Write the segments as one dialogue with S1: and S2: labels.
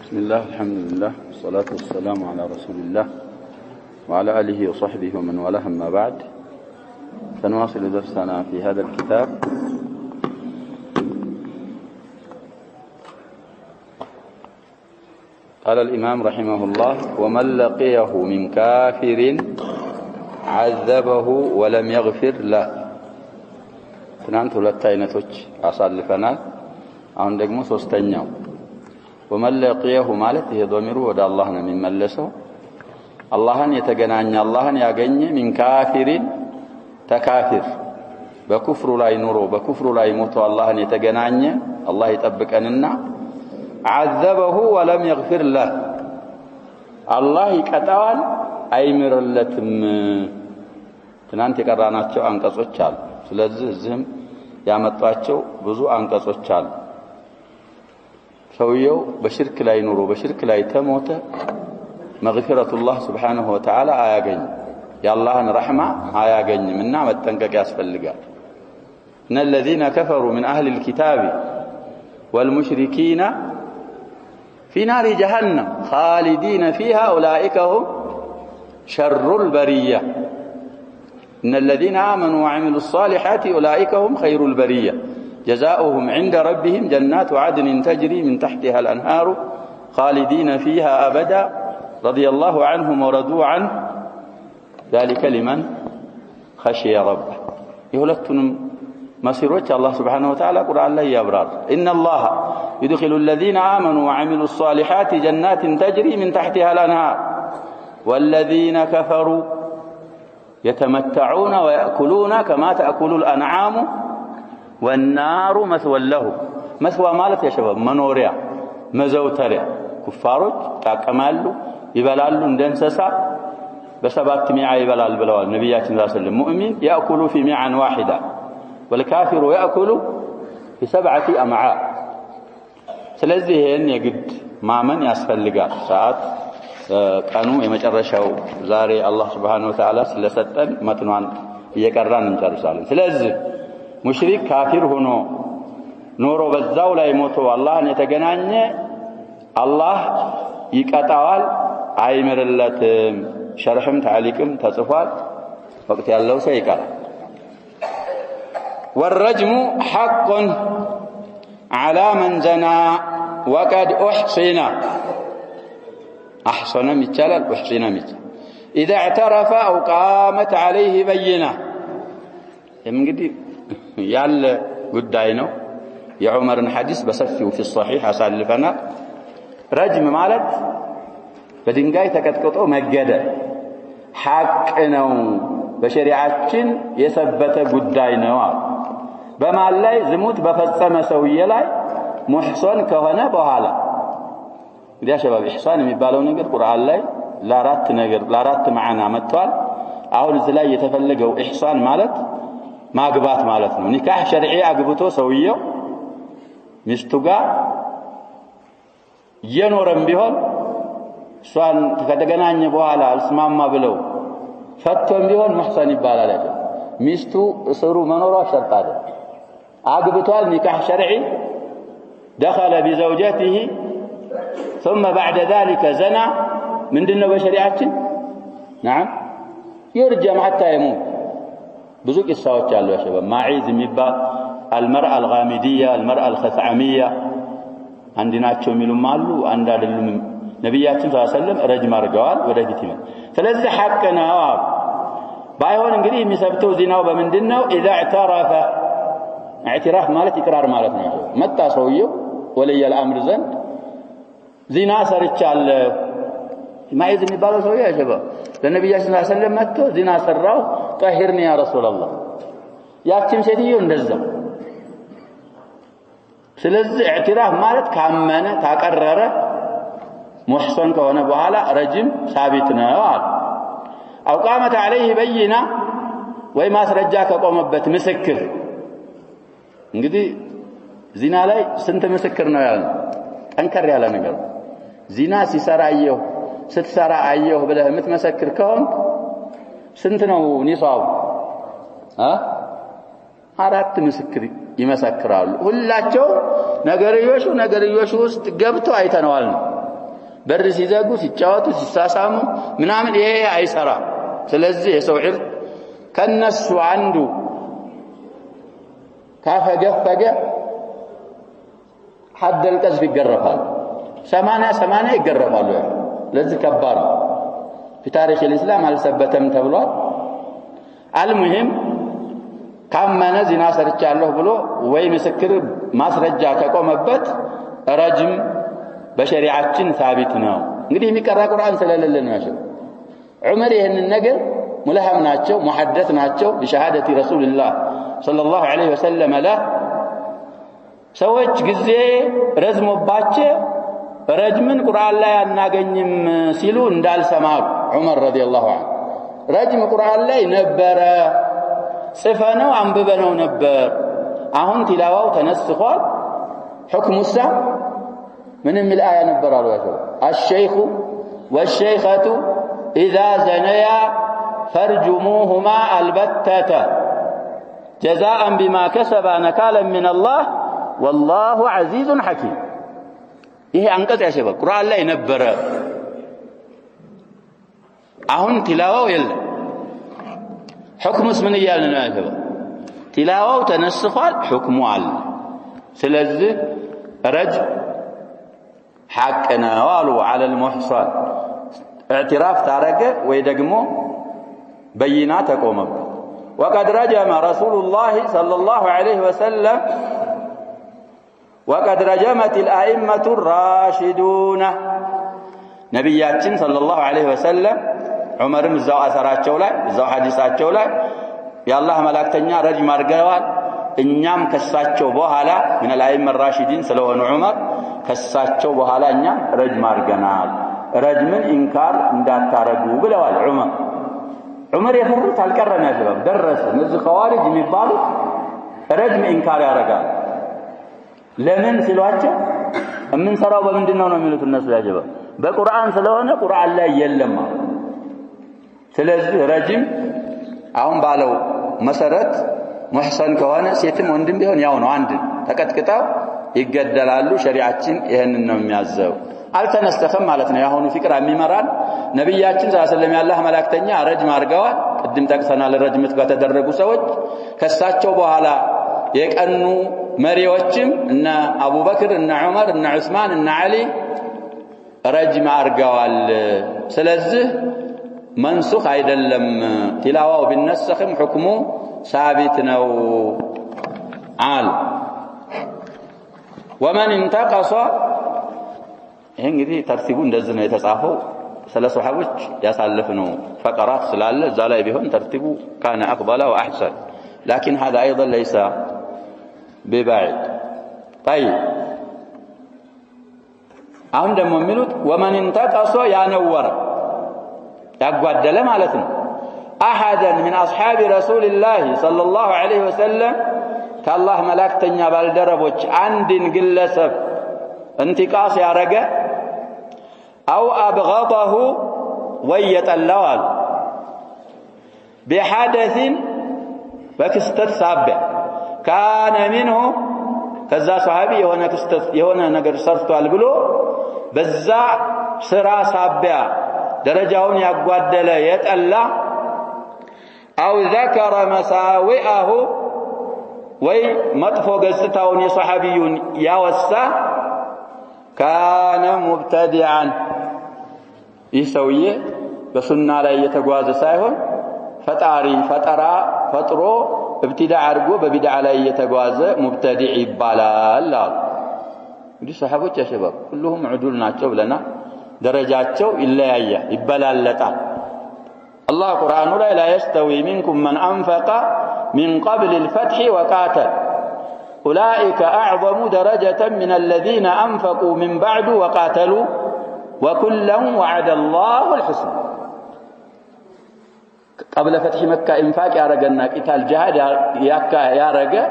S1: بسم الله الحمد لله والصلاة والسلام على رسول الله وعلى آله وصحبه ومن والاه أما بعد سنواصل درسنا في هذا الكتاب. قال الإمام رحمه الله: ومن لقيه من كافر عذبه ولم يغفر له. ትናንት ሁለት አይነቶች አሳልፈናል። አሁን ደግሞ ሶስተኛው ومن لقيه ማለት ይሄ ዶሚሩ ወደ አላህ ነው የሚመለሰው። አላህን የተገናኘ አላህን ያገኘ من كافر ተካፊር በኩፍሩ ላይ ኑሮ በኩፍሩ ላይ ሞቶ አላህን የተገናኘ አላህ ይጠብቀንና عذبه ولم يغفر له الله ይቀጣዋል አይምርለትም። ትናንት የቀራናቸው አንቀጾች አሉ። ስለዚህ እዚህም ያመጣቸው ብዙ አንቀጾች አሉ። ሰውየው በሽርክ ላይ ኑሮ በሽርክ ላይ ተሞተ መግፊረቱላህ ሱብሓነሁ ወተዓላ አያገኝ የአላህን ረሕማ አያገኝምና መጠንቀቅ ያስፈልጋል። እነ الذين كفروا من أهل الكتاب والمشركين في نار جهنم خالدين فيها أولئك هم شر البرية. إن الذين آمنوا وعملوا الصالحات أولئك هم خير البرية جزاؤهم عند ربهم جنات عدن تجري من تحتها الأنهار خالدين فيها أبدا رضي الله عنهم ورضوا عنه ذلك لمن خشي ربه. يهلكتم مسيروች الله سبحانه وتعالى قرآن ላይ ያብራር إن الله يدخل الذين آمنوا وعملوا الصالحات جنات تجري من تحتها الأنهار والذين كفروا يتمتعون ويأكلون كما تأكل الأنعام والنار مثوى لهم. مثوى ማለት يا شباب መኖሪያ መዘውተሪያ ኩፋሮች ታቀማሉ ይበላሉ እንደ እንስሳ በሰባት ሚዓ ይበላል ብለዋል ነብያችን ሰለላሁ ዐለይሂ ወሰለም። ሙእሚን يأكل في ميعا واحدا والكافر يأكل في 7 أمعاء. ስለዚህ ይሄን የግድ ማመን ያስፈልጋል። ሰዓት ቀኑ የመጨረሻው ዛሬ አላህ Subhanahu Wa Ta'ala ስለሰጠን መጥኗን እየቀራን እንጨርሳለን። ስለዚህ ሙሽሪክ ካፊር ሆኖ ኖሮ በዛው ላይ ሞቶ አላህን የተገናኘ አላህ ይቀጣዋል አይምርለትም። ሸርህም ታሊቅም ተጽፏል። ወቅት ያለው ሰው ይቀራል። والرجم حق على من زنى وقد أحصن. أحصن ميتشالل أحصن ميتشال إذا اعترف أو قامت عليه بينة. እንግዲህ ያለ ጉዳይ ነው። የዑመርን ሐዲስ በሰፊው في الصحيح አሳልፈና ረጅም ማለት በድንጋይ ተቀጥቅጦ መገደል ሐቅ ነው በሸሪዓችን የሰበተ ጉዳይ ነው። በማል ላይ ዝሙት በፈጸመ ሰውዬ ላይ ሙህሰን ከሆነ በኋላ እንግዲህ ሸባብ ኢህሳን የሚባለው ነገር ቁርአን ላይ ለአራት ማዕና መጥቷል። አሁን እዚህ ላይ የተፈለገው ኢህሳን ማለት ማግባት ማለት ነው። ኒካህ ሸርዒ አግብቶ ሰውየው ሚስቱ ጋር የኖረም ቢሆን እሷን ከተገናኘ በኋላ አልስማማ ብለው ፈቶም ቢሆን ሙህሰን ይባላል። ሚስቱ እስሩ መኖሯ ሸርጥ አይደል። አግብቷል ኒካህ ሸርዒ دخل بزوجته ثم بعد ذلك زنا ምንድነው በሸሪዓችን نعم يرجم حتى يموت. ብዙ ቂሳዎች አሉ ያ ሸባብ። ማዒዝ የሚባል المرأة الغامدية المرأة الخثعمية አንድናቸው የሚሉም አሉ አንድ አይደሉም። ነብያችን ሰለላሁ ዐለይሂ ወሰለም ረጅም አድርገዋል። ወደፊት ይመጣ። ስለዚህ ሐቅ ነው። ባይሆን እንግዲህ የሚሰብተው ዚናው በምንድነው? اذا اعترف اعتراف ማለት ኢቅራር ማለት ነው። መጣ ሰውየው ወለየ الامر ዘንድ ዚና ሰርቻለሁ ማይዝ የሚባለው ሰውዬ ያሸባ ለነብያችን ሰለላሁ ዐለይሂ ወሰለም መጥቶ ዚና ሰራው طهرني يا رسول الله ያቺም ሴትዮ እንደዛ። ስለዚህ اعتراف ማለት ካመነ ታቀረረ ሙህሰን ከሆነ በኋላ ረጅም ሳቢት ነው አለ። አው ቃመት عليه بينة ወይ ማስረጃ ከቆመበት ምስክር። እንግዲህ ዚና ላይ ስንት ምስክር ነው ያለው? ጠንከር ያለ ነገር። ዚና ሲሰራ አየሁ ስትሰራ አየሁ ብለህ የምትመሰክር ከሆነ ስንት ነው ኒሳቡ? አራት ምስክር ይመሰክራሉ። ሁላቸው ነገርዮሹ ውስጥ ገብቶ አይተነዋል ነው በር ሲዘጉ ሲጫወቱ ሲሳሳሙ ምናምን ይሄ አይሰራ ስለዚህ የሰው ዒርድ ከነሱ አንዱ ካፈገፈገ حد القذف ይገረፋል 80 ይገረፋሉ ለዚህ ከባድ في تاريخ الإسلام አልሰበተም ተብሏል المهم ካመነ ዚና ሰርቻለሁ ብሎ ወይ ምስክር ማስረጃ ከቆመበት ረጅም በሸሪዓችን ثابت ነው እንግዲህ የሚቀራ ቁርአን ስለሌለ ነው ያለው ዑመር ይሄንን ነገር ሙልሃም ናቸው ሙሐደስ ናቸው በሸሃደቲ ረሱልላህ ሰለላሁ ዐለይሂ ወሰለም ላ ሰዎች ጊዜ ረዝሞባቸው ረጅምን ቁርአን ላይ አናገኝም ሲሉ እንዳልሰማ ዑመር ረዲየላሁ ዐንሁ ረጅም ቁርአን ላይ ነበረ ጽፈነው አንብበነው ነበር አሁን ቲላዋው ተነስቷል ሁክሙሳ من الآية نبرا الوجه الشيخ والشيخة إذا زنيا فارجموهما البتة جزاء بما كسبا نكالا من الله والله عزيز حكيم إيه أنقذ يا شباب قرآن لا ينبر أهون تلاوة يلا حكم اسمني يا شباب تلاوة تنسخال حكم على سلزة رجل حقنا والو على المحصن اعتراف تارجه ويدغمو بينات قوم وقد رجم رسول الله صلى الله عليه وسلم وقد رجمت الائمه الراشدون نبياتين صلى الله عليه وسلم عمرم زاو اثراچو لا زاو حديثاچو لا يا الله ملائكتኛ رجم አርገዋል እኛም ከሳቸው በኋላ من الائمه الراشدين ስለሆነ ዑመር ከሳቸው በኋላ እኛ ረጅም አርገናል ረጅምን ኢንካር እንዳታረጉ ብለዋል ዑመር የፈሩት አልቀረና ያለው ደረሰ እነዚህ ኸዋሪጅ የሚባሉ ረጅም ኢንካር ያረጋል ለምን ሲሏቸው እምንሰራው በምንድነው ነው የሚሉት እነሱ ያጀባ በቁርአን ስለሆነ ቁርአን ላይ የለም ስለዚህ ረጅም አሁን ባለው መሰረት ሙህሰን ከሆነ ሴትም ወንድም ቢሆን ያው ነው አንድ ተቀጥቅጣው ይገደላሉ ሸሪዓችን ይሄንን ነው የሚያዘው አልተነስተፈም ማለት ነው ያሁኑ ፍቅራ የሚመራን ነብያችን ሰለላሁ ዐለይሂ ወሰለም ያላህ መላእክተኛ ረጅም አርገዋል ቅድም ጠቅሰናል ረጅም ከተደረጉ ሰዎች ከሳቸው በኋላ የቀኑ መሪዎችም እና አቡበክር እና ዑመር እና ዑስማን እና አሊ ረጅም አርገዋል ስለዚህ መንሱኽ አይደለም ቲላዋው ቢነሰኽም ሁክሙ ثابت ነው አል ومن انتقص እንግዲህ ተርቲቡ እንደዚህ ነው የተጻፈው ስለ ሱሐቦች ያሳለፍነው ፈቀራት ስላለ እዛ ላይ ቢሆን ተርቲቡ كان افضل واحسن لكن هذا ايضا ليس ببعيد طيب አሁን ደግሞ የሚሉት ومن انتقص ያነወረ ያጓደለ ማለት ነው احدا من اصحاب رسول الله صلى الله عليه وسلم كالله ملائكتኛ ባልደረቦች አንድን ግለሰብ انتقاص ያረገ او ابغضه ويطلعوا بحدث بكستت ሳቢያ كان منه ከዛ ሷሃቢ የሆነ ክስተት የሆነ ነገር ሰርቷል ብሎ በዛ ስራ ሳቢያ ደረጃውን ያጓደለ የጠላ او ذكر مساوئه ወይ መጥፎ ገጽታውን የሷሃቢዩን ያወሳ كان مبتدعا ይሰውዬ በሱና ላይ የተጓዘ ሳይሆን ፈጣሪ ፈጠራ ፈጥሮ ابتداع አድርጎ በቢድዓ ላይ የተጓዘ ሙብተዲዕ ይባላል እንግዲህ ሷሃቦች ያሸባብ ሁሉም ዑዱል ናቸው ብለና ደረጃቸው ይለያያል ይበላለጣል الله قرآن لا يستوي منكم من أنفق من قبل الفتح وقاتل أولئك أعظم درجة من الذين أنفقوا من بعد وقاتلوا وكلا وعد الله الحسنى قبل فتح مكة إنفاق يا رجلنا قتال جهاد يا رجل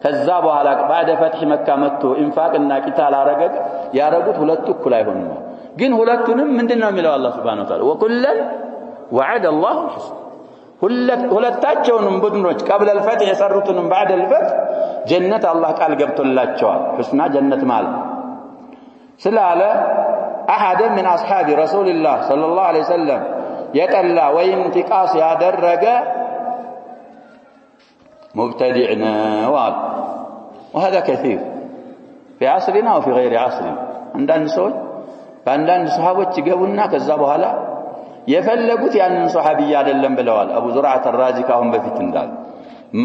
S1: كذابوا على بعد فتح مكة متوا إنفاقنا قتال يا رجل يا رجل ሁለቱ እኩል አይሆንም ግን ሁለቱንም ምንድነው የሚለው አላህ Subhanahu Wa Ta'ala وكلا وعد الله الحسنى ሁለታቸውንም ቡድኖች قبل الفتح የሰሩትንም بعد الفتح ጀነት አላህ ቃል ገብቶላቸዋል حسنى ጀነት ማለት ስላለ أحدا من أصحاب رسول الله صلى الله عليه وسلم يتلى وينتقاص يادرق مبتدعنا وهذا كثير في عصرنا وفي غير عصرنا عندنا سوي فعندنا صحابة يقولنا كذبوا هلا يفلقوا يعني صحابي አይደለም ብለዋል أبو زرعة الرازي ካሁን በፊት እንዳለ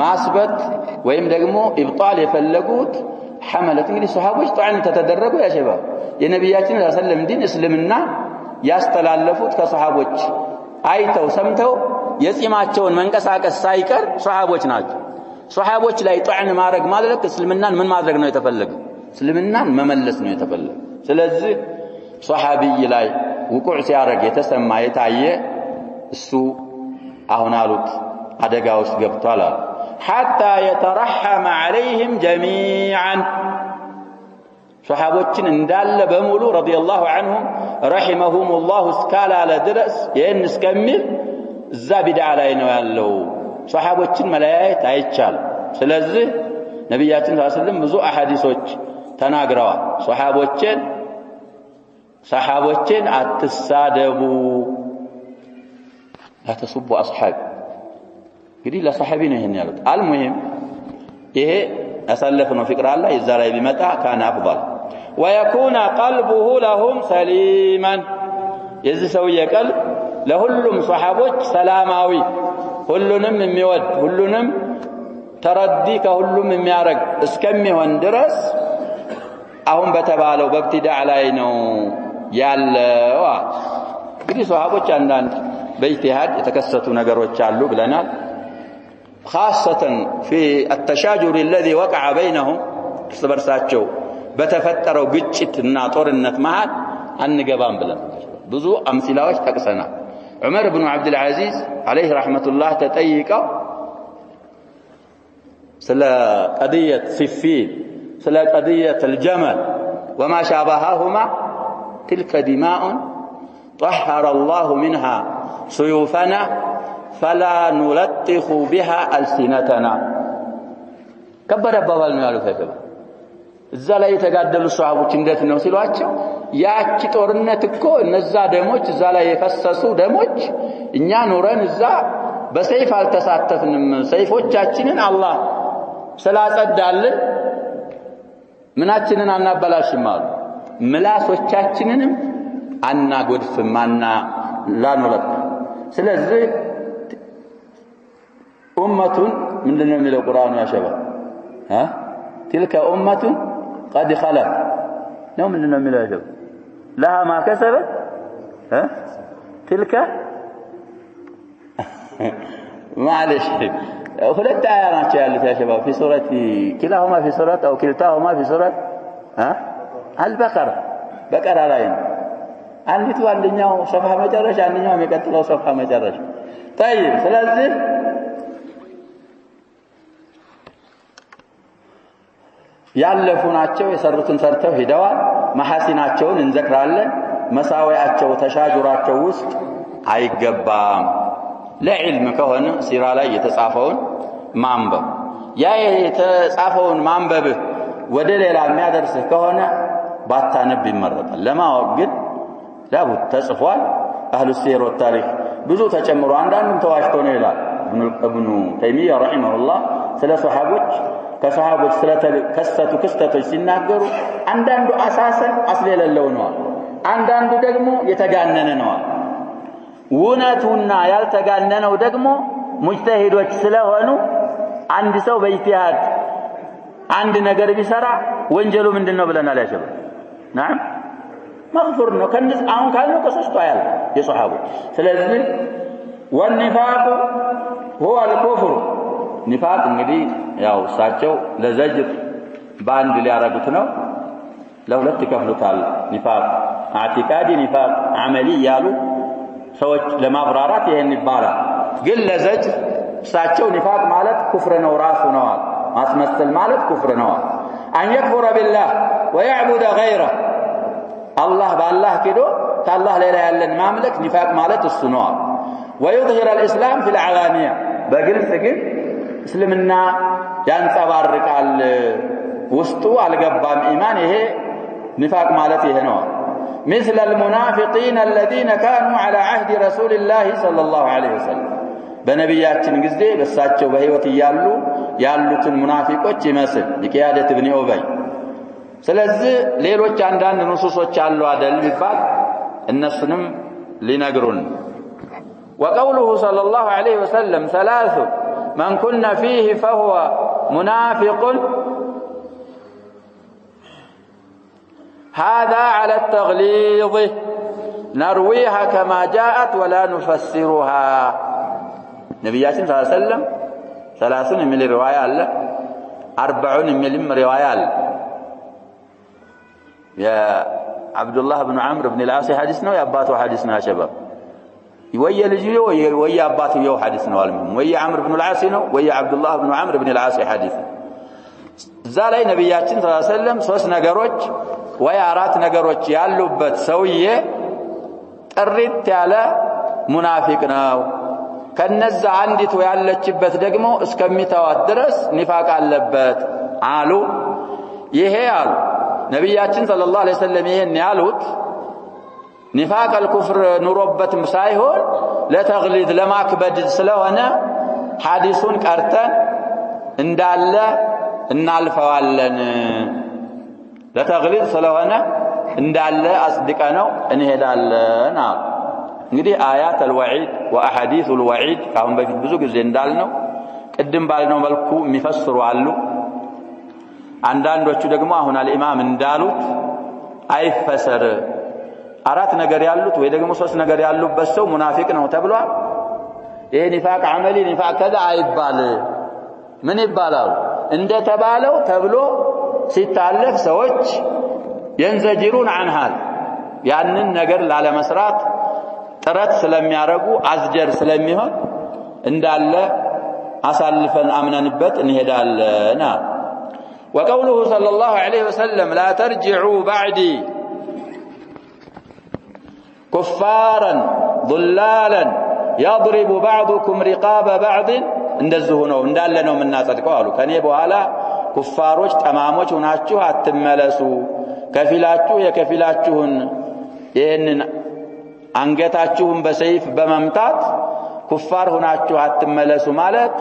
S1: ማስበት ወይም ደግሞ ኢብጣል የፈለጉት ሐመለት እንግዲህ ሱሐቦች ጧዕን ተደረጉ ያ ሸባብ የነብያችን ሰለላሁ ዐለይሂ ወሰለም ዲን እስልምና ያስተላለፉት ከሱሐቦች አይተው ሰምተው የጺማቸውን መንቀሳቀስ ሳይቀር ሱሐቦች ናቸው ሱሐቦች ላይ ጧዕን ማድረግ ማለት እስልምናን ምን ማድረግ ነው የተፈለገው እስልምናን መመለስ ነው የተፈለገው ስለዚህ ሱሐቢይ ላይ ውቁዕ ሲያረግ የተሰማ የታየ እሱ አሁን አሉት አደጋ ውስጥ ገብቷል አሉ حتى يترحم عليهم جميعا ሱሐቦችን እንዳለ በሙሉ ረዲየላሁ ዐንሁም ረሂመሁሙላህ እስካለ ድረስ ይህን እስከሚል እዛ ቢድዓ ላይ ነው ያለው ሱሐቦችን መለያየት አይቻልም ስለዚህ ነብያችን ሰለላሁ ዐለይሂ ወሰለም ብዙ አሐዲሶች ተናግረዋል ሰሐቦችን አትሳደቡ አትስቡ አስሐብ እንግዲህ ለሰሐቢ ነው ይሄን ያሉት አልሙሂም ይሄ አሰለፈነው ፍቅር አለ እዛ ላይ ቢመጣ ካና አፍضل ويكون قلبه لهم سليما የዚህ ሰውዬ ቀልብ ለሁሉም ሰሐቦች ሰላማዊ ሁሉንም የሚወድ ሁሉንም ተረዲ ከሁሉም የሚያረግ እስከሚሆን ድረስ አሁን በተባለው በብትዳዕ ላይ ነው ያለው እንግዲህ ሰሐቦች አንዳንድ በኢጅቲሃድ የተከሰቱ ነገሮች አሉ ብለናል خاصة في التشاجر الذي وقع بينهم سبرساتشو بتفتروا ግጭትና ጦርነት መሃል አንገባም ብለን ብዙ አምሲላዎች ተቀሰናል عمر بن عبد العزيز عليه رحمة الله تጠይቀው ስለ قضية صفين ስለ قضية الجمل وما شابههما تلك دماء طهر الله منها سيوفنا فلا نلطخ بها ألسنتنا كبر አባባል ነው ያሉት አይደለም እዛ ላይ የተጋደሉ ሷሃቦች እንዴት ነው ሲሏቸው ያቺ ጦርነት እኮ እነዛ ደሞች እዛ ላይ የፈሰሱ ደሞች እኛ ኖረን እዛ በሰይፍ አልተሳተፍንም ሰይፎቻችንን አላህ ስላጸዳልን ምናችንን አናበላሽም አሉ ምላሶቻችንንም አናጎድፍም ላንወለቅ ስለዚህ أمة من لنا من القرآن يا شباب تلك أمة قد خلت نوم من لنا من يا شباب لها ما كسبت تلك معلش خلت آيات يا شباب في سورة كلاهما في سورة أو كلتاهما في سورة البقرة بقرة علينا አንዲቱ አንደኛው ሶፍሃ መጨረሻ አንደኛው የሚቀጥለው ሶፍሃ መጨረሻ طيب ስለዚህ ያለፉ ናቸው የሰሩትን ሰርተው ሄደዋል መሐሲናቸውን እንዘክራለን መሳዊያቸው ተሻጁራቸው ውስጥ አይገባም ለዕልም ከሆነ ሲራ ላይ የተጻፈውን ማንበብ ያ የተጻፈውን ማንበብ ወደ ሌላ የሚያደርስህ ከሆነ ባታነብ ይመረጣል ለማወቅ ግን ላቡት ተጽፏል አህሉ ሲር ወታሪክ ብዙ ተጨምሮ አንዳንዱም ተዋሽቶ ነው ይላል ኢብኑ ተይሚያ ረሂመሁላህ ስለ ሱሐቦች ከሱሐቦች ስለተከሰቱ ክስተቶች ሲናገሩ አንዳንዱ አሳሰን አስለለለው ነው አንዳንዱ ደግሞ የተጋነነ ነው ውነቱና ያልተጋነነው ደግሞ ሙጅተሂዶች ስለሆኑ አንድ ሰው በኢጅቲሃድ አንድ ነገር ቢሰራ ወንጀሉ ምንድነው ብለናል ያሸበ نعم مغفور ነው ከነስ አሁን ካልነው ከሶስቱ አያል የሱሐቦች ስለዚህ والنفاق هو الكفر نفاق እንግዲህ ያው ሳቸው ለዘጅር ባንድ ሊያረጉት ነው ለሁለት ይከፍሉታል نفاق اعتقادي نفاق عملي ያሉ ሰዎች ለማብራራት ይሄን ይባላል ግን ለዘጅር ሳቸው نفاق ማለት ኩፍር ነው ራሱ ነው ማስመሰል ማለት ኩፍር ነው ان يكفر بالله ويعبد غيره الله بالله كده كالله لا يعلن مملك نفاق مالت الصنوع ويظهر الإسلام في العلانية بقلت كده اسلمنا ينصبرقال وسطو على قبام إيمان هي نفاق مالت هنا مثل المنافقين الذين كانوا على عهد رسول الله صلى الله عليه وسلم በነብያችን ጊዜ በሳቸው በህይወት ያሉትን ሙናፊቆች ይመስል ሊቂያደት ኢብኑ ኡበይ ስለዚህ ሌሎች አንዳንድ ንሱሶች አሉ አይደል ቢባል እነሱንም ሊነግሩን وقوله صلى الله عليه وسلم ثلاث من كنا فيه فهو منافق هذا على التغليظ نرويها كما جاءت ولا نفسرها ነብያችን ሰለላሁ ዐለይሂ ወሰለም 30 የሚል ሪዋያ አለ 40 የሚልም ሪዋያ አለ የአብዱላህ ኢብኑ ዐምር ኢብኑ አልዓስ ሐዲስ ነው የአባቱ ሐዲስ ነው አሸባብ ወይ ልጅዮ ወይ አባትየው ሐዲስ ነው አልሙም ወይ ዐምር ኢብኑ አልዓስ ነው ወይ አብዱላህ ኢብኑ ዐምር ኢብኑ አልዓስ ሐዲስ እዛ ላይ ነብያችን ሰለላሁ ዐለይሂ ወሰለም 3 ነገሮች ወይ 4 ነገሮች ያሉበት ሰውዬ ጥሪት ያለ ሙናፊቅ ነው ከነዛ አንዲቱ ያለችበት ደግሞ እስከሚተዋት ድረስ ኒፋቅ አለበት አሉ ይሄ አሉ ነብያችን ሰለላሁ ዐለይሂ ወሰለም ይሄን ያሉት ኒፋቅ الكفر ኑሮበትም ሳይሆን ለተግሊድ ለማክበድ ስለሆነ ሐዲሱን ቀርተን እንዳለ እናልፈዋለን ለተግሊድ ስለሆነ እንዳለ አስድቀነው እንሄዳለን አሉ እንግዲህ አያት الوعيد واحاديث الوعيد ካሁን በፊት ብዙ ጊዜ እንዳልነው ቅድም ባልነው መልኩ የሚፈስሩ አሉ አንዳንዶቹ ደግሞ አሁን አልኢማም እንዳሉት አይፈሰር 4 ነገር ያሉት ወይ ደግሞ 3 ነገር ያሉበት ሰው ሙናፊቅ ነው ተብሏል ይሄ ኒፋቅ አመሊ ኒፋቅ ከዛ አይባል ምን ይባላል እንደተባለው ተብሎ ሲታለፍ ሰዎች ينزجرون عنها ያንን ነገር ላለ መስራት ጥረት ስለሚያረጉ አዝጀር ስለሚሆን እንዳለ አሳልፈን አምነንበት እንሄዳለን وقوله صلى الله عليه وسلم لا ترجعوا بعدي كفارا ضلالا يضرب بعضكم رقاب بعض እንደዚህ ነው እንዳለ ነው የምናጸድቀው አሉ ከኔ በኋላ ኩፋሮች ጠማሞች ሆናችሁ አትመለሱ ከፊላችሁ የከፊላችሁን ይሄንን አንገታችሁን በሰይፍ በመምታት ኩፋር ሆናችሁ አትመለሱ ማለት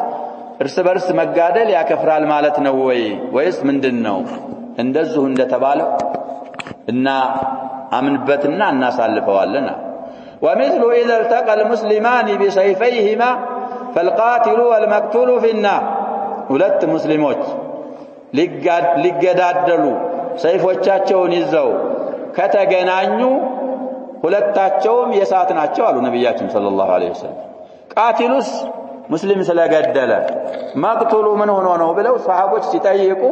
S1: እርስ በርስ መጋደል ያከፍራል ማለት ነው ወይስ ምንድነው እንደዚህ እንደተባለው እና አምንበትና እናሳልፈዋለን ومثل إذا التقى المسلمان بسيفيهما فالقاتل والمقتول في النار ሁለት ሙስሊሞች ሊገዳደሉ ሰይፎቻቸውን ይዘው ከተገናኙ ሁለታቸውም የሳት ናቸው አሉ ነብያችን ሰለላሁ ዐለይሂ ወሰለም ቃቲሉስ ሙስሊም ስለገደለ መቅቱሉ ምን ሆኖ ነው ብለው ሰሃቦች ሲጠይቁ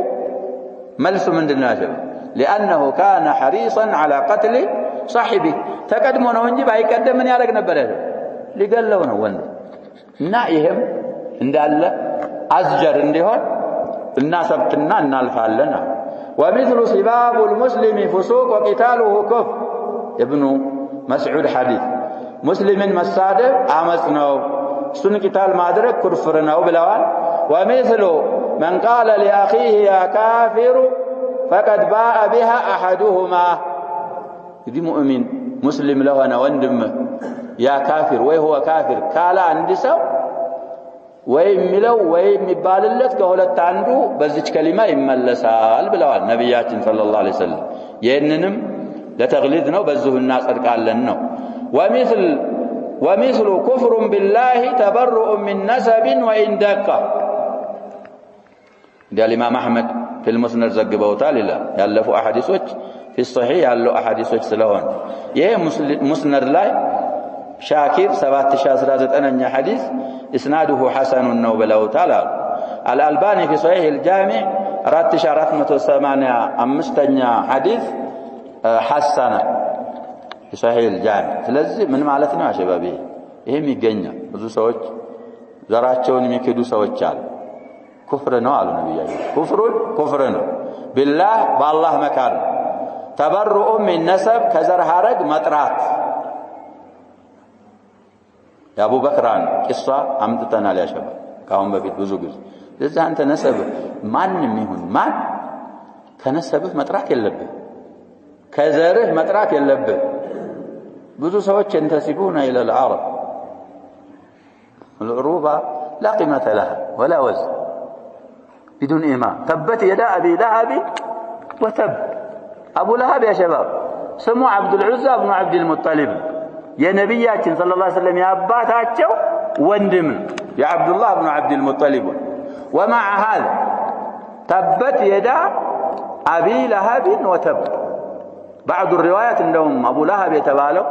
S1: መልሱ ምንድነው ያለው لانه كان حريصا على قتل صاحبه ተቀድሞ ነው እንጂ ባይቀደም ምን ያደርግ ነበር ያለው ሊገለው ነው ወንድ እና ይሄም እንዳለ አዝጀር እንዲሆን እናሰብትና እናልፋለን ومثل سباب المسلم فسوق وقتاله كفر ابن مسعود حديث مسلم مسادب عمص ነው እሱን ቂታል ማድረግ ኩፍር ነው ብለዋል ومثل من قال لاخيه يا كافر فقد باء بها احدهما ይዲ ሙእሚን ሙስሊም ለሆነ ወንድም ያ ካፊር ወይ هو ካፊር ካላ አንድ ሰው ወይ የሚለው ወይ የሚባልለት ከሁለት አንዱ በዚች ከሊማ ይመለሳል ብለዋል ነብያችን ሰለላሁ ዐለይሂ ወሰለም ይሄንንም ለተግሊድ ነው በዚሁ እናጸድቃለን ነው ومثل كفر بالله تبرؤ من نسب وإن دقة قال الإمام أحمد في المسند ዘግበውታል ይላል ያለፉ አሐዲሶች في الصحيح ያለው አሐዲሶች ስለሆነ ይሄ ሙስነድ ላይ ሻኪር 7019ኛ ሐዲስ اسناده حسن ነው ብለውታል الألباني في صحيح الجامع 4485ኛ ሐዲስ حسن في صحيح الجامع ስለዚህ ምን ማለት ነው አሸባቢ ይሄም ይገኛል ብዙ ሰዎች ዘራቸውን የሚከዱ ሰዎች አሉ ኩፍር ነው አሉ ነብያችን ኩፍር ነው بالله بالله መካር ተበርኡ من نسب ከዘር ሐረግ መጥራት የአቡ በክራን ቂሷ አምጥተናል ያሸባ ካሁን በፊት ብዙ ጊዜ ለዛ አንተ ነሰብ ማንም ይሁን ማን ከነሰብህ መጥራት የለብህ كزره مطرات يلبه ብዙ ሰዎች ينتسبون إلى العرب العروبة لا قيمة لها ولا وزن بدون إيمان تبت يدا أبي لهب وتب أبو لهب يا شباب سمو عبد العزى بن عبد المطلب يا نبياتنا صلى الله عليه وسلم يا أباتاتشو وندم يا عبد الله بن عبد المطلب ومع هذا تبت يدا أبي لهب وتب بعض الروايات عندهم أبو لهب يتبالو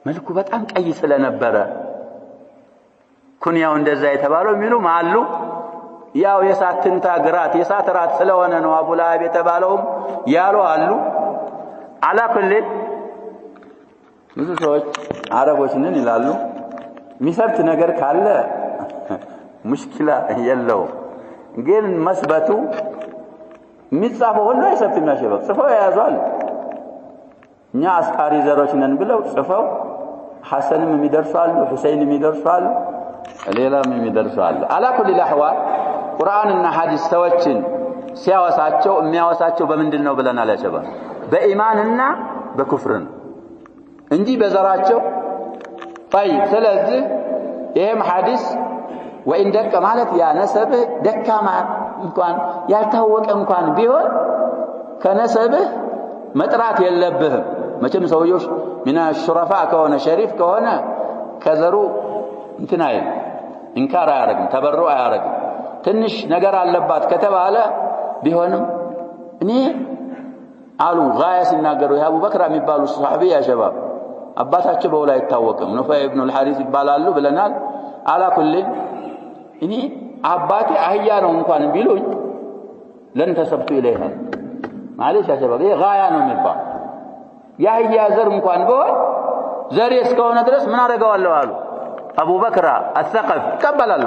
S1: ملكو በጣም ቀይ ስለነበረ ኩንያው እንደዛ የተባለው ሚሉ ማሉ ያው የሳትንታ ግራት የሳትራት ስለሆነ ነው አቡ ለሃብ የተባለው ያሉ አሉ አላ ኩል ብዙ ሰዎች አረቦች ነን ይላሉ ሚሰብት ነገር ካለ ሙሽኪላ የለው ግን መስበቱ ሚጻፈው ሁሉ አይሰብት የሚያሸበቅ ጽፈው ያያዟል እኛ አስቃሪ ዘሮች ነን ብለው ጽፈው ሐሰንም የሚደርሳሉ ሁሰይንም ይደርሳሉ ሌላም የሚደርሳሉ አላ ኩል ለህዋል ቁርአንና ሐዲስ ሰዎችን ሲያወሳቸው የሚያወሳቸው በምንድነው ብለናል ያሸባል በኢማንና በኩፍር እንጂ በዘራቸው طيب ስለዚህ ይሄም ሐዲስ ወይን ደቀ ማለት ያ ነሰብህ ደካማ እንኳን ያልታወቀ እንኳን ቢሆን ከነሰብህ መጥራት የለብህም መቼም ሰውዮች من الشرفاء ከሆነ ሸሪፍ ከሆነ ከዘሩ እንትን አይል እንካር አያረግም ተበሩዕ አያረግም ትንሽ ነገር አለባት ከተባለ ቢሆንም እኔ አሉ ጋያ ሲናገሩ የአቡበክር የሚባሉ ሱሐቢ ያ ሸባብ አባታቸው በውላ አይታወቅም ኑፋይ ኢብኑ አልሐሪስ ይባላሉ ብለናል አላ ኩል እኔ አባቴ አህያ ነው እንኳን ቢሉኝ ለንተሰብቱ ኢለይሃ ማለት ያ ሸባብ ይሄ ጋያ ነው የሚባል ያህያ ዘር እንኳን በሆነ ዘሬ እስከሆነ ድረስ ምን አደርገዋለሁ አሉ አቡበክር አልሰቀፍ ይቀበላሉ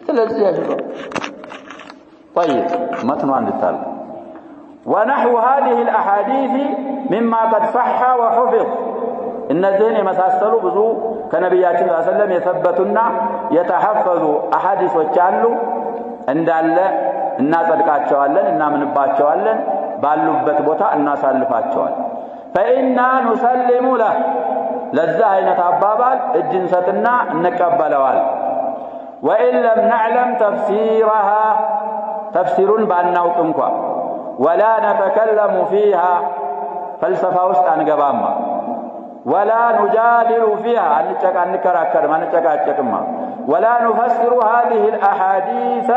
S1: ስለዚህ ያ ሸባብ طيب متن عند التالي ونحو هذه الأحاديث مما قد صح وحفظ إن الزين مساستلوا بذو كنبيات الله صلى الله عليه وسلم يثبتنا يتحفظوا أحاديث وچالو عند الله الناس أدقاتشوالن إنا منباتشوالن باللبت بوتا الناس ألفاتشوالن فإنا نسلم له للزهين تابابال الجنستنا نكبلوال وإن لم نعلم تفسيرها تفسير بأنه انكوا ولا نتكلم فيها فلسفة وسط أنقباما ولا نجادل فيها أنكراكر ما نتكاكما ولا نفسر هذه الأحاديث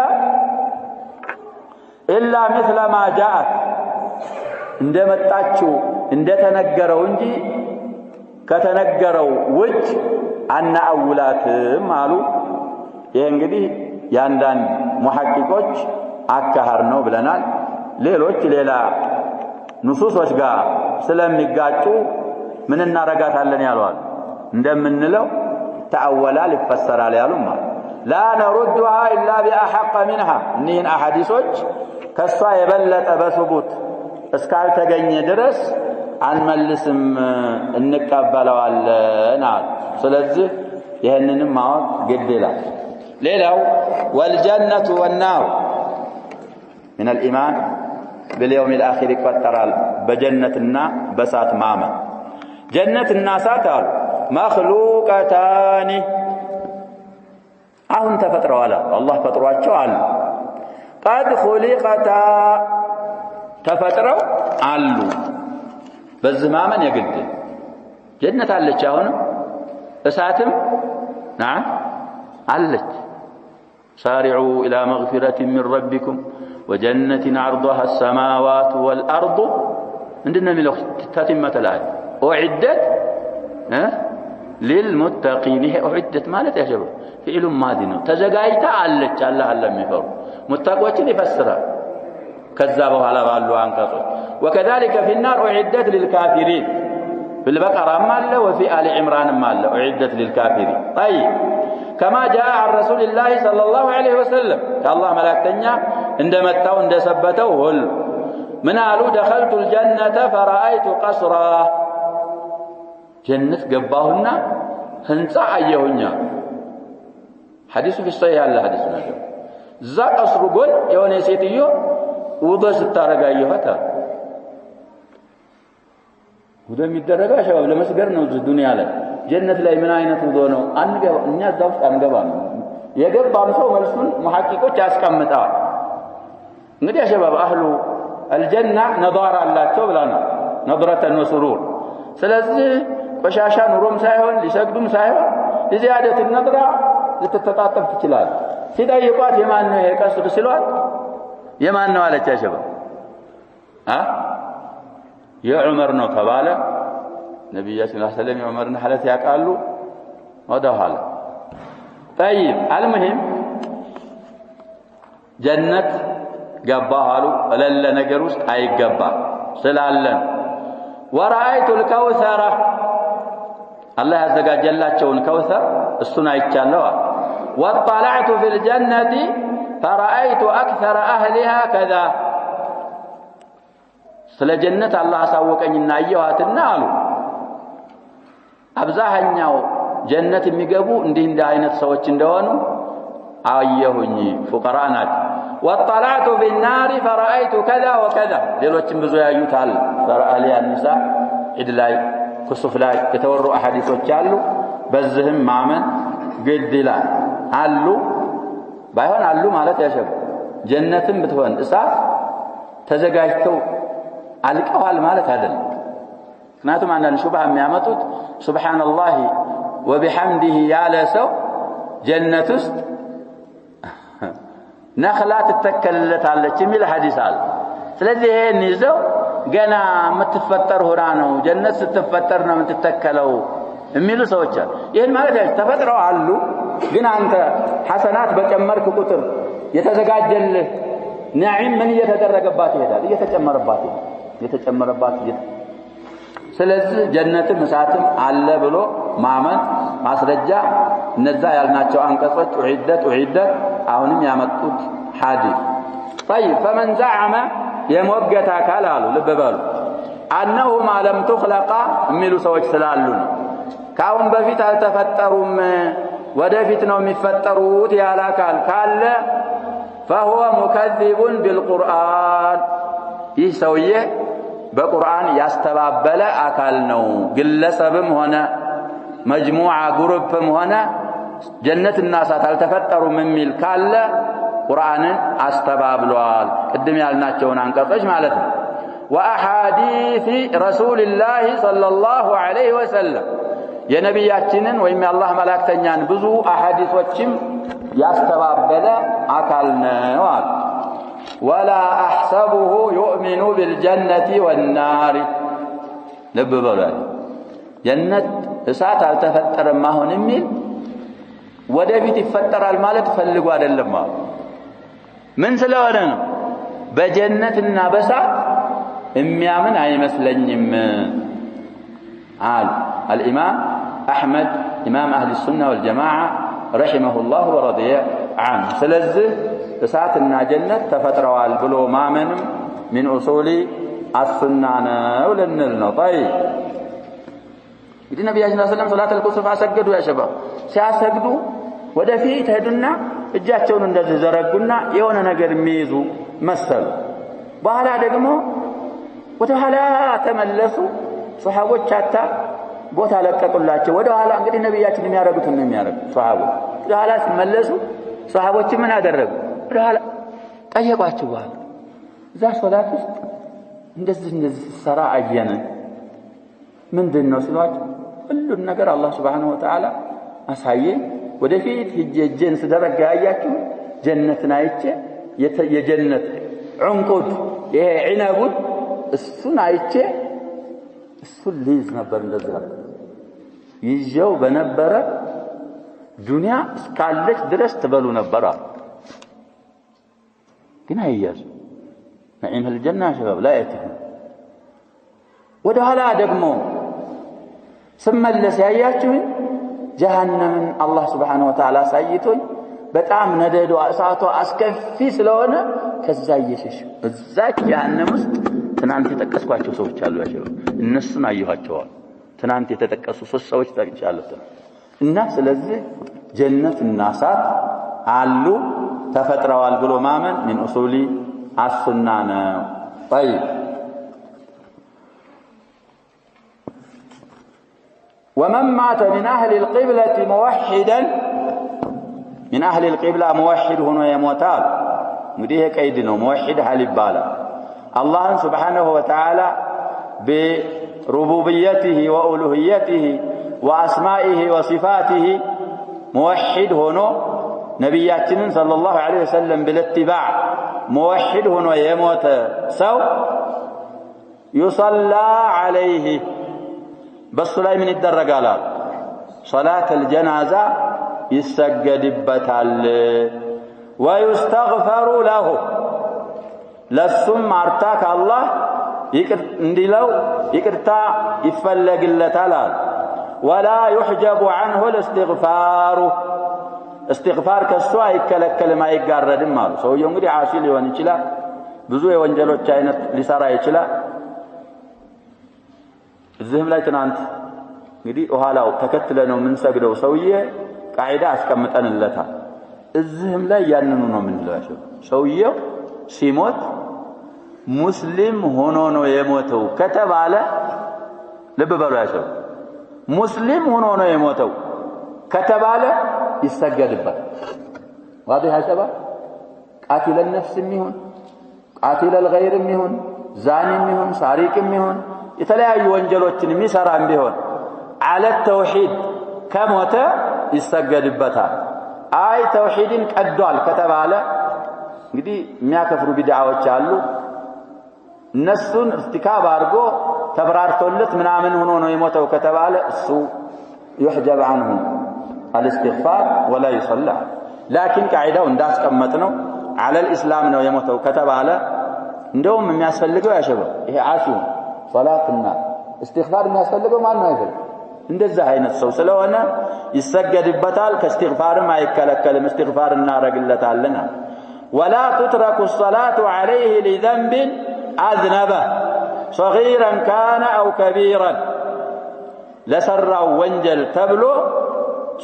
S1: إلا مثل ما جاءت عندما تأتشو عندما تنقروا انجي كتنقروا وج أن أولات مالو ينقدي ياندان محققوش አካሃር ነው ብለናል ሌሎች ሌላ ንሱሶች ጋር ስለሚጋጩ ምን እናረጋታለን ያሏል እንደምንለው ተአወላል ይፈሰራል ያሉማ لا نردها الا باحق منها እነዚህን አሐዲሶች ከሷ የበለጠ በሱቡት እስካል ተገኘ ድረስ አንመልስም እንቀበለዋለን አለ ስለዚህ ይሄንንም ማወቅ ግድ ይላል ሌላው والجنة والنار من الإيمان باليوم الآخر يقترال بجنتنا بسات ماما جنة الناسات مخلوقتان أهون تفتروا على الله فترواتشو على قد خلقتا تفتروا علو بالزماما يقد جنة علتش هنا بساتم نعم علت سارعوا إلى مغفرة من ربكم وجنة عرضها السماوات والأرض عندنا من تتمة الآية أعدت للمتقين أعدت مالت يا شباب فعل ماضي تزقايتا علت الله لم يفر متقوة لفسرها كذبوا على بالو عنكسوا وكذلك في النار أعدت للكافرين في البقرة مالة وفي آل عمران مالة أعدت للكافرين طيب كما جاء عن رسول الله صلى الله عليه وسلم الله ملاكتنيا عندما اتوا عند سبته هل من قالوا دخلت الجنة فرأيت قصرا جنة قباهنا هنصا ايهونيا حديث في الصحيح الله حديث نجو ذا قصر قول يوني سيتيو وضع ستارق ايهوتا ወደሚደረጋ ሸባብ ለመስገር ነው እዚህ ዱንያ ላይ ጀነት ላይ ምን አይነት ውዶ ነው አንገባ እኛ እዛ ውስጥ አንገባም የገባም ሰው መልሱን ሙሐቂቆች ያስቀምጣል እንግዲህ ሸባብ አህሉ الجنة نظارة አላቸው ብላና نظرة وسرور ስለዚህ ቆሻሻ ኑሮም ሳይሆን ሊሰግዱም ሳይሆን ለዚያደት النظرة ልትተጣጣፍ ትችላል ሲጠይቋት የማን ነው የቀስዱ ሲሏት የማን ነው አለች ሸባብ የዑመር ነው ተባለ ነብያችን ሰለላሁ ዐለይሂ ወሰለም ዑመርን ሐለት ያቃሉ ወደኋላ طيب المهم ጀነት ገባሉ ለለ ነገር ውስጥ አይገባ ስላለን ወራአይቱ الكوثر አላህ ያዘጋጀላቸውን ከውሰር እሱን አይቻለሁ ወጣለዕቱ في الجنة فرأيت أكثر أهلها كذا ስለ ጀነት አላህ አሳወቀኝና አየኋትና አሉ አብዛኛው ጀነት የሚገቡ እንደ አይነት ሰዎች እንደሆኑ አየሁኝ ፉቀራ ናቸው ወጣለዕቱ في النار فرأيت كذا وكذا ሌሎችም ብዙ ያዩታል ፈርአሊያ ንሳ ኢድላይ ኩሱፍ ላይ የተወሩ አሐዲሶች አሉ በዚህም ማመን ግድ ይላል አሉ ባይሆን አሉ ማለት ያሸብ ጀነትም ብትሆን እሳት ተዘጋጅተው አልቀዋል ማለት አይደለም ምክንያቱም አንዳንድ ሹብሃ የሚያመጡት ሱብሃንአላህ ወቢሐምዲሂ ያለ ሰው ጀነት ውስጥ ነኽላ ትተከለታለች የሚል ሐዲስ አለ ስለዚህ ይሄን ይዘው ገና የምትፈጠር ሆና ነው ጀነት ስትፈጠር ነው የምትተከለው የሚሉ ሰዎች አሉ ይሄን ማለት ተፈጥረው አሉ ግን አንተ ሐሰናት በጨመርክ ቁጥር የተዘጋጀልህ ነዒም ምን እየተደረገባት ይሄዳል እየተጨመረባት ስለዚህ ጀነትም እሳትም አለ ብሎ ማመን ማስረጃ እነዛ ያልናቸው አንቀጾች ኡዒደት አሁንም ያመጡት ሐዲስ طيب فمن زعم የሞገታ አካል አሉ ልብ በሉ أنهما لم تخلق የሚሉ ሰዎች ስላሉ ነው ካሁን በፊት አልተፈጠሩም ወደፊት ነው የሚፈጠሩት ያለ አካል ካለ فهو مكذب بالقرآن ይህ ሰውዬ በቁርአን ያስተባበለ አካል ነው ግለሰብም ሆነ መጅሙዓ ግሩፕም ሆነ ጀነትና እሳት አልተፈጠሩም የሚል ካለ ቁርአንን አስተባብሏል ቅድም ያልናቸውን አንቀጾች ማለት ነው ወአሐዲስ ረሱልላህ ሰለላሁ ዐለይሂ ወሰለም የነብያችንን ወይም የአላህ መላእክተኛን ብዙ አሐዲሶችም ያስተባበለ አካል ነው ولا احسبه يؤمن بالجنة والنار ልብ በሉ ጀነት እሳት አልተፈጠረም አሁን የሚል ወደፊት ይፈጠራል ማለት ፈልጎ አይደለም ምን ስለሆነ ነው በጀነትና በእሳት የሚያምን አይመስለኝም አል الامام احمد امام اهل السنه والجماعه رحمه الله ورضي عنه ስለዚህ እሳትና ጀነት ተፈጥረዋል ብሎ ማመንም من اصول السنه ነው ልንል ነው طيب እንግዲህ ነብያችን ሰለላሁ ዐለይሂ ወሰለም ሶላተል ኩሱፍ አሰገዱ ያ ሸባብ ሲያሰግዱ ወደፊት ሄዱና እጃቸውን እንደዚህ ዘረጉና የሆነ ነገር የሚይዙ መሰሉ በኋላ ደግሞ ወደ ኋላ ተመለሱ ሱሐቦች አታ ቦታ ለቀቁላቸው ወደ ኋላ እንግዲህ ነብያችን የሚያረጉትን ነው የሚያረጉ ሱሐቦች ወደ ኋላ ሲመለሱ ሱሐቦች ምን አደረጉ ወደ ኋላ ጠየቋቸው በኋላ እዛ ሶላት ውስጥ እንደዚህ ሰራ አየነ ምንድነው ሲሏቸው ሁሉን ነገር አላህ Subhanahu Wa Ta'ala አሳየኝ ወደፊት እጄን ስደረጋ ያያችሁ ጀነትን አይቼ የጀነት ዑንቁድ ይሄ ዒነቡ እሱን አይቼ እሱን ልይዝ ነበር እንደዚህ ይዤው በነበረ ዱንያ እስካለች ድረስ ትበሉ ነበር ግን አይያዝ ነዒም الجنة شباب لا يتهم ወደ ኋላ ደግሞ ስመለስ ያያችሁ ጀሃነምን አላህ Subhanahu Wa Ta'ala ሳይቶኝ በጣም ነደዶ እሳቱ አስከፊ ስለሆነ ከዛ እየሸሽ እዛ ጀሃነም ውስጥ ትናንት የተጠቀስኳቸው ሰዎች አሉ ያቸው እነሱን አየኋቸው ትናንት የተጠቀሱ ሶስት ሰዎች ታውቃላችሁ እና ስለዚህ ጀነትና እሳት አሉ ተፈጥረዋል ብሎ ማመን من اصول السنه ነው طيب ومن مات من أهل القبلة موحدا من أهل القبلة موحد هنا يموتال مديه كيدنو موحد هل بالا الله سبحانه وتعالى بربوبيته وألوهيته وأسمائه وصفاته موحد هنا نبياتنا صلى الله عليه وسلم بالاتباع موحد هنا يموت سو يصلى عليه بس لا من الدرجة لا صلاة الجنازة يسجد بتال ويستغفر له لسم ارتاك الله يكندلو يكرتا يفلق اللتال ولا يحجب عنه الاستغفار استغفار كسوا يكلكل ما يقردم مال سو يونغدي عاصي ሊሆን ይችላል ብዙ የወንጀሎች አይነት ሊሰራ ይችላል እዚህም ላይ ትናንት እንግዲህ ኋላው ተከትለነው ምን ሰግደው ሰውዬ ቃዒዳ አስቀምጠንለታል እዚህም ላይ ያንኑ ነው የምንለው ሰውዬው ሲሞት ሙስሊም ሆኖ ነው የሞተው ከተባለ ልብ በሉ ያሰው ሙስሊም ሆኖ ነው የሞተው ከተባለ ይሰገድበት واضح يا شباب قاتل النفس يمون قاتل الغير يمون زاني يمون سارق يمون የተለያዩ ወንጀሎችን የሚሰራም ቢሆን على التوحيد ከሞተ ይሰገድበታል አይ ተውሂድን ቀዷል ከተባለ እንግዲህ የሚያከፍሩ ቢድዓዎች አሉ እነሱን እርቲካብ አድርጎ ተብራርቶለት ምናምን ሆኖ ነው የሞተው ከተባለ እሱ يحجب عنه الاستغفار ولا يصلى لكن قاعده እንዳስቀመጥነው على الاسلام ነው የሞተው ከተባለ እንደውም የሚያስፈልገው ያሸበው ይሄ አሲው ሶላትና استغفار የሚያስፈልገው ማን ነው አይደል እንደዛ አይነት ሰው ስለሆነ ይሰገድበታል ከእስትግፋርም አይከለከልም استغفار እናረግለታልና ولا تترك الصلاة عليه لذنب أذنبه صغيرا كان أو كبيرا لسرع وانجل تبلو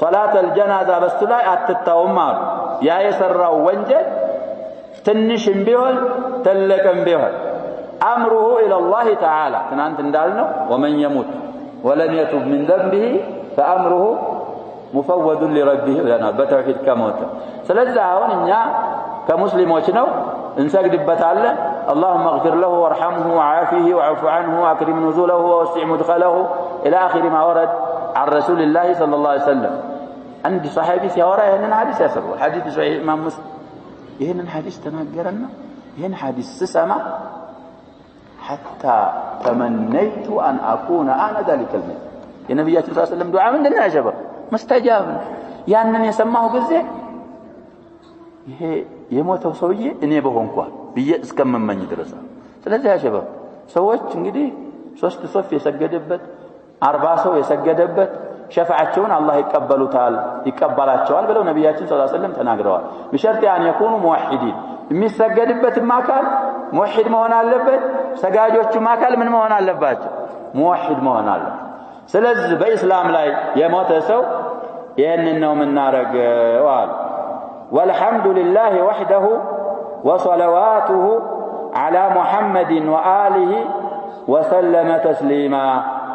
S1: صلاة الجنازة بس لا أتتومار يا يسرع وانجل تنشن بيهل تلكن بيهل أمره إلى الله تعالى تنانت ندالنا ومن يموت ولن يتوب من ذنبه فأمره مفوض لربه لنا بتوحيد كموت سلزا هون إنيا كمسلموች ነው እንሰግድበታለን اللهم اغفر له وارحمه وعافيه وعف عنه واكرم نزوله ووسع مدخله الى اخر ما ورد عن رسول الله صلى الله عليه وسلم عندي صحابي سيورا ይሄንን ሐዲስ ያሰሩ ሐዲስ ሶሒህ ኢማም ሙስሊም ይሄንን ሐዲስ ተናገረና ይሄን ሐዲስ ስሰማ حتى تمنيت ان اكون انا ذلك الميت የነብያችን ሰለላሁ ዐለይሂ ወሰለም ዱዓ ምንድነው ያሸበው مستجاب ያንን የሰማው ጊዜ ይሄ የሞተው ሰውዬ እኔ በሆንኳ ብዬ እስከመመኝ ድረስ ስለዚህ ያሸበው ሰዎች እንግዲህ 3 ሶፍ የሰገደበት 40 ሰው የሰገደበት ሸፋዓቸውን አላህ ይቀበላቸዋል ብለው ነብያችን ሰለላሁ ዐለይሂ ወሰለም ተናግረዋል በሸርጥ ያን يكون موحدين የሚሰገድበት ማካል ሙሂድ መሆን አለበት ሰጋጆቹ ማካል ምን መሆን አለባቸው ሙሂድ መሆን አለበት ስለዚህ በእስላም ላይ የሞተ ሰው ይሄንን ነው የምናረገው አለ والحمد لله وحده وصلواته على محمد وآله وسلم تسليما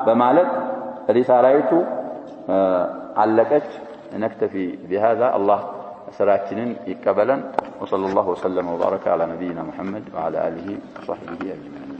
S1: بمالك رسالته علقت نكتفي بهذا الله سراتنا يقبلا وصلى الله وسلم وبارك على نبينا محمد وعلى آله وصحبه أجمعين